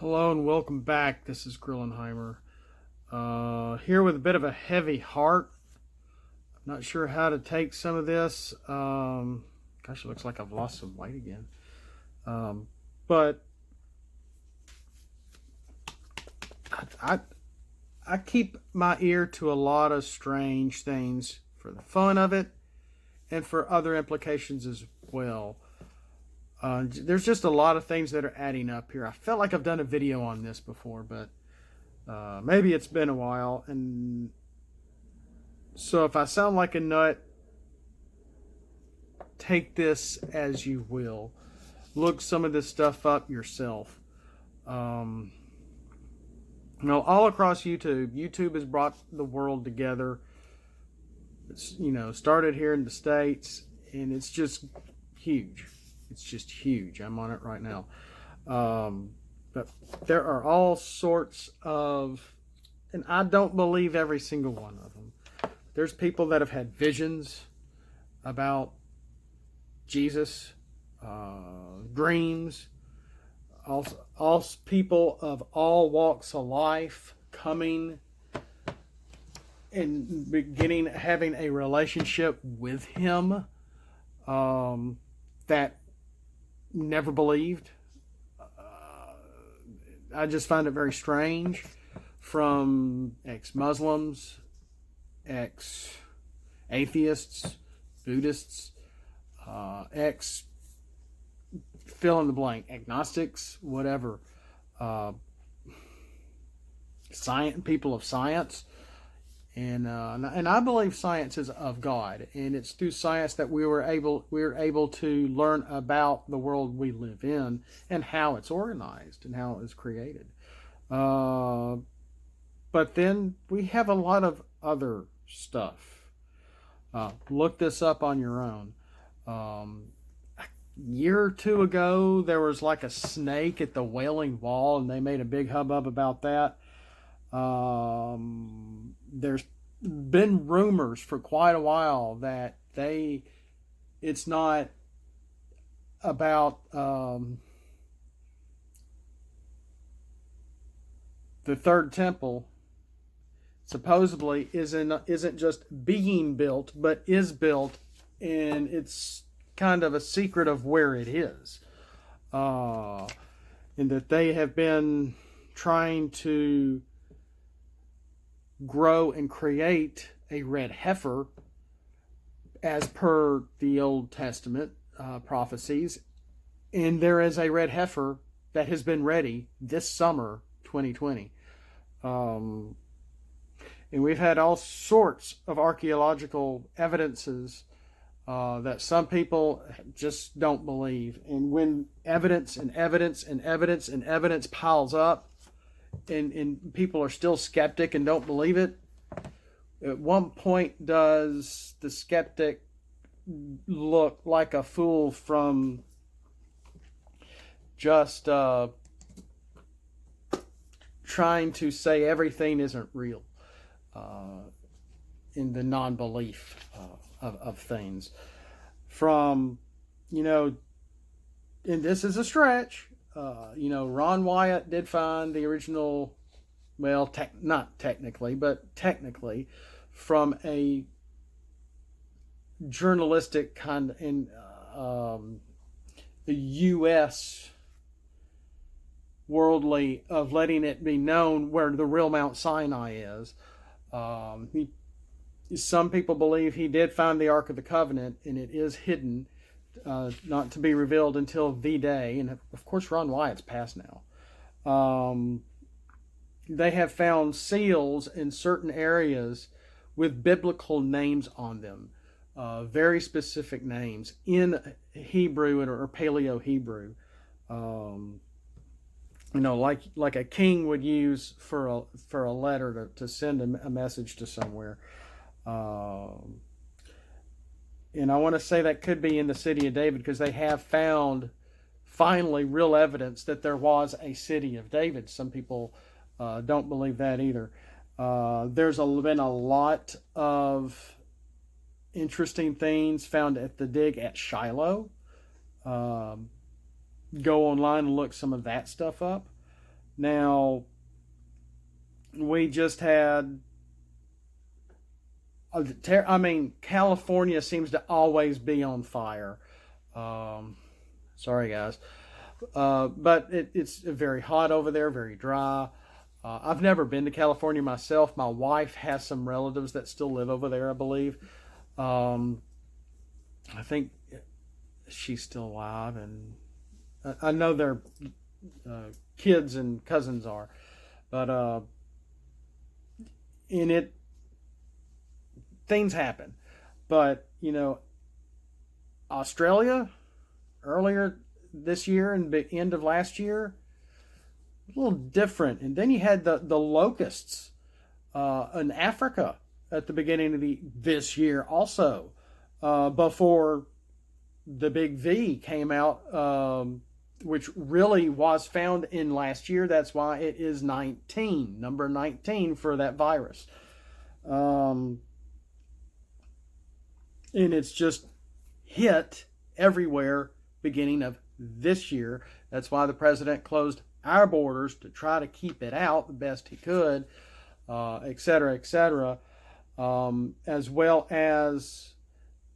Hello and welcome back. This is Grillenheimer. Here with a bit of a heavy heart. I'm not sure how to take some of this. Gosh, it looks like I've lost some weight again. But I keep my ear to a lot of strange things for the fun of it and for other implications as well. There's just a lot of things that are adding up here. I felt like I've done a video on this before, but maybe it's been a while. And so if I sound like a nut, take this as you will. Look some of this stuff up yourself. All across YouTube has brought the world together. It's, started here in the States, and it's just huge. It's just huge. I'm on it right now. But there are all sorts of, and I don't believe every single one of them. There's people that have had visions about Jesus, dreams, all people of all walks of life coming and having a relationship with him that never believed. I just find it very strange, from ex-Muslims, ex-atheists, Buddhists, fill in the blank, agnostics, whatever, people of science. And I believe science is of God, and it's through science that we're able to learn about the world we live in and how it's organized and how it's created. But then we have a lot of other stuff. Look this up on your own. A year or two ago, there was like a snake at the Wailing Wall, and they made a big hubbub about that. There's been rumors for quite a while that it's not about the third temple. Supposedly isn't just being built, but is built, and it's kind of a secret of where it is, and that they have been trying to grow and create a red heifer as per the Old Testament prophecies. And there is a red heifer that has been ready this summer 2020. And we've had all sorts of archaeological evidences that some people just don't believe. And when evidence piles up, and people are still skeptic and don't believe it, at one point does the skeptic look like a fool from just trying to say everything isn't real in the non-belief of things. From, and this is a stretch, Ron Wyatts did find the original, not technically, but technically, from a journalistic kind in the U.S. worldly of letting it be known where the real Mount Sinai is. Some people believe he did find the Ark of the Covenant, and it is hidden, not to be revealed until the day. And of course, Ron Wyatts passed now. They have found seals in certain areas with biblical names on them, very specific names in Hebrew or Paleo Hebrew. Like a king would use for a letter to send a message to somewhere. And I want to say that could be in the city of David, because they have found finally real evidence that there was a city of David. Some people don't believe that either. There's been a lot of interesting things found at the dig at Shiloh. Go online and look some of that stuff up. Now, we just had, California seems to always be on fire. Sorry, guys. But it's very hot over there, very dry. I've never been to California myself. My wife has some relatives that still live over there, I believe. I think she's still alive, and I know their kids and cousins are. But in it, things happen. But, Australia, earlier this year and the end of last year, a little different. And then you had the locusts in Africa at the beginning of this year also, before the big V came out, which really was found in last year. That's why it is number 19 for that virus. And it's just hit everywhere beginning of this year. That's why the president closed our borders to try to keep it out the best he could, et cetera, as well as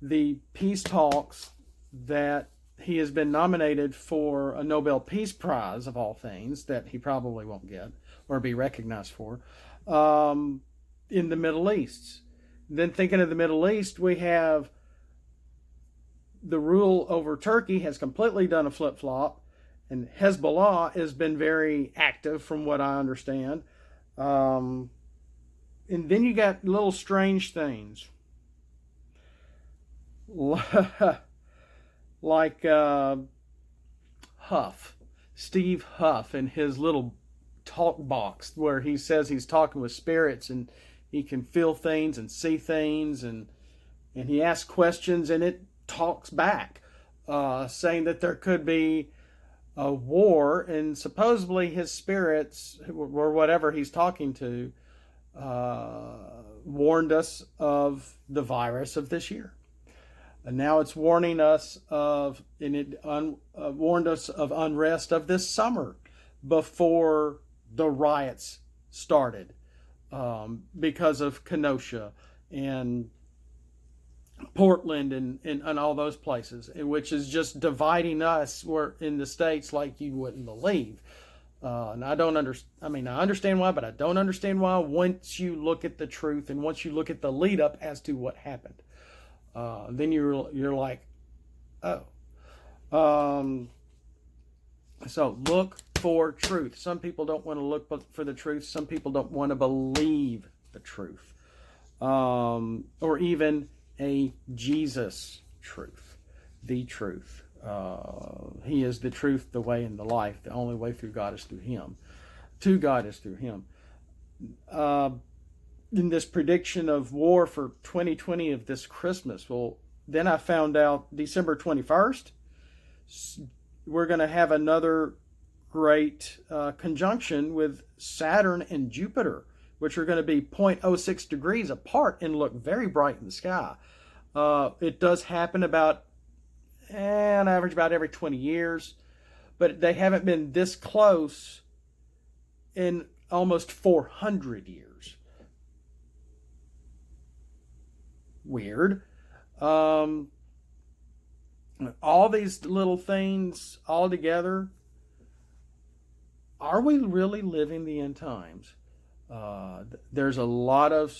the peace talks that he has been nominated for a Nobel Peace Prize, of all things, that he probably won't get or be recognized for, in the Middle East. Then thinking of the Middle East, we have the rule over Turkey has completely done a flip-flop, and Hezbollah has been very active from what I understand. And then you got little strange things. Like Steve Huff, and his little talk box where he says he's talking with spirits and he can feel things and see things, and he asks questions and it talks back, saying that there could be a war, and supposedly his spirits, or whatever he's talking to, warned us of the virus of this year. And now it's warning us of, warned us of unrest of this summer before the riots started, because of Kenosha and Portland and all those places, which is just dividing us in the States like you wouldn't believe. And I understand why, but I don't understand why once you look at the truth and once you look at the lead up as to what happened. Then you're like, oh. So look for truth. Some people don't want to look for the truth. Some people don't want to believe the truth. Or even a Jesus truth. The truth. He is the truth, the way, and the life. The only way through God is through Him. To God is through Him. In this prediction of war for 2020 of this Christmas, well, then I found out December 21st, we're going to have another great conjunction with Saturn and Jupiter, which are going to be 0.06 degrees apart and look very bright in the sky. It does happen about, on average, about every 20 years, but they haven't been this close in almost 400 years. Weird. All these little things all together. Are we really living the end times? There's a lot of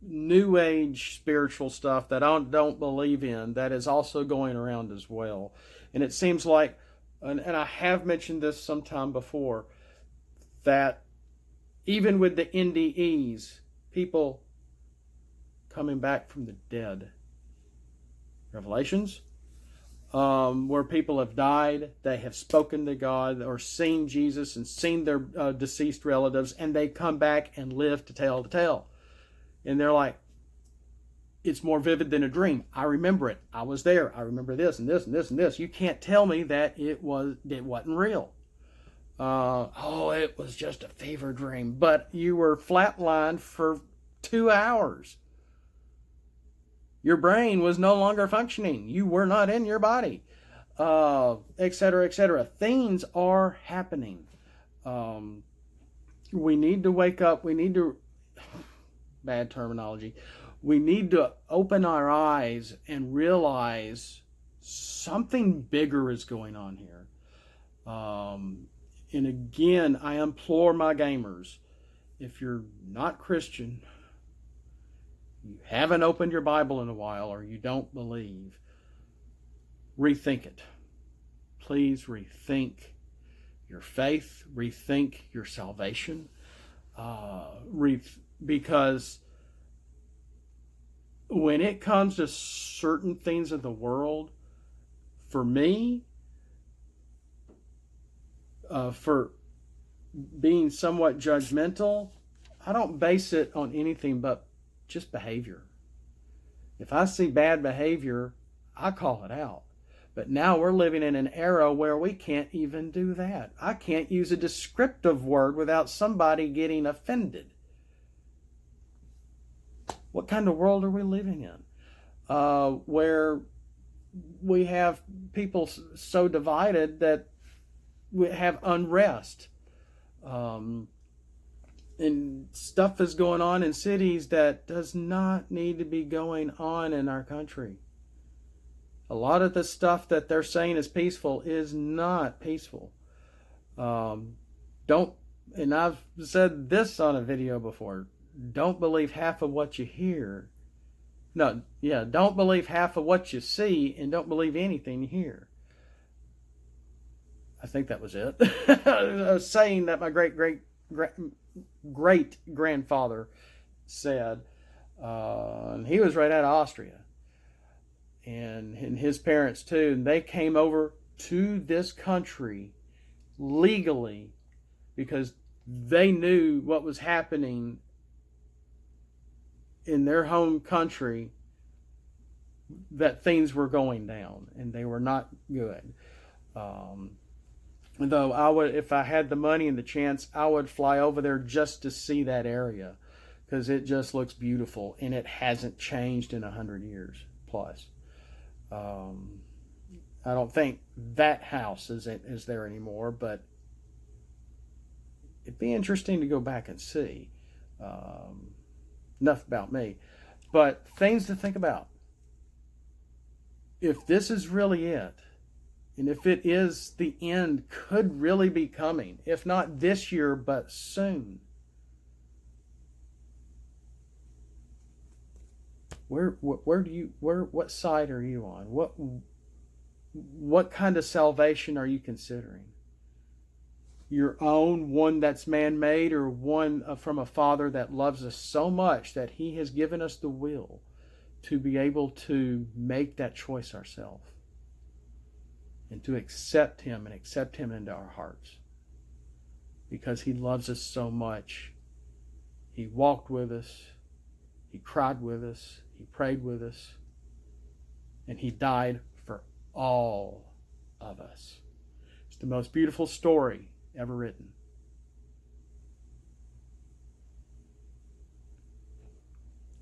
new age spiritual stuff that I don't believe in that is also going around as well. And it seems like, and I have mentioned this sometime before, that even with the NDEs, people coming back from the dead. Revelations, where people have died, they have spoken to God or seen Jesus and seen their deceased relatives, and they come back and live to tell the tale. And they're like, it's more vivid than a dream. I remember it. I was there. I remember this and this and this and this. You can't tell me that it wasn't real. It was just a fever dream. But you were flatlined for 2 hours. Your brain was no longer functioning. You were not in your body, etc., etc. Things are happening. We need to wake up. We need to, bad terminology, we need to open our eyes and realize something bigger is going on here. And again, I implore my gamers, if you're not Christian, you haven't opened your Bible in a while, or you don't believe, rethink it. Please rethink your faith, rethink your salvation, because when it comes to certain things of the world, for me, for being somewhat judgmental, I don't base it on anything but just behavior. If I see bad behavior, I call it out. But now we're living in an era where we can't even do that. I can't use a descriptive word without somebody getting offended. What kind of world are we living in? Where we have people so divided that we have unrest. And stuff is going on in cities that does not need to be going on in our country. A lot of the stuff that they're saying is peaceful is not peaceful. And I've said this on a video before, don't believe half of what you hear. Don't believe half of what you see, and don't believe anything you hear. I think that was it. A saying that my great grandfather said, and he was right out of Austria, and his parents too, and they came over to this country legally because they knew what was happening in their home country, that things were going down and they were not good. Though I would, if I had the money and the chance, I would fly over there just to see that area, because it just looks beautiful and it hasn't changed in 100 years plus. I don't think that house is there anymore, but it'd be interesting to go back and see. Enough about me, but things to think about. If this is really it, and if it is, the end could really be coming, if not this year, but soon. What side are you on? What kind of salvation are you considering? Your own, one that's man-made, or one from a Father that loves us so much that He has given us the will to be able to make that choice ourselves, and to accept Him and accept Him into our hearts, because He loves us so much. He walked with us, He cried with us, He prayed with us, and He died for all of us. It's the most beautiful story ever written.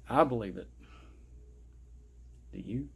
I believe it. Do you?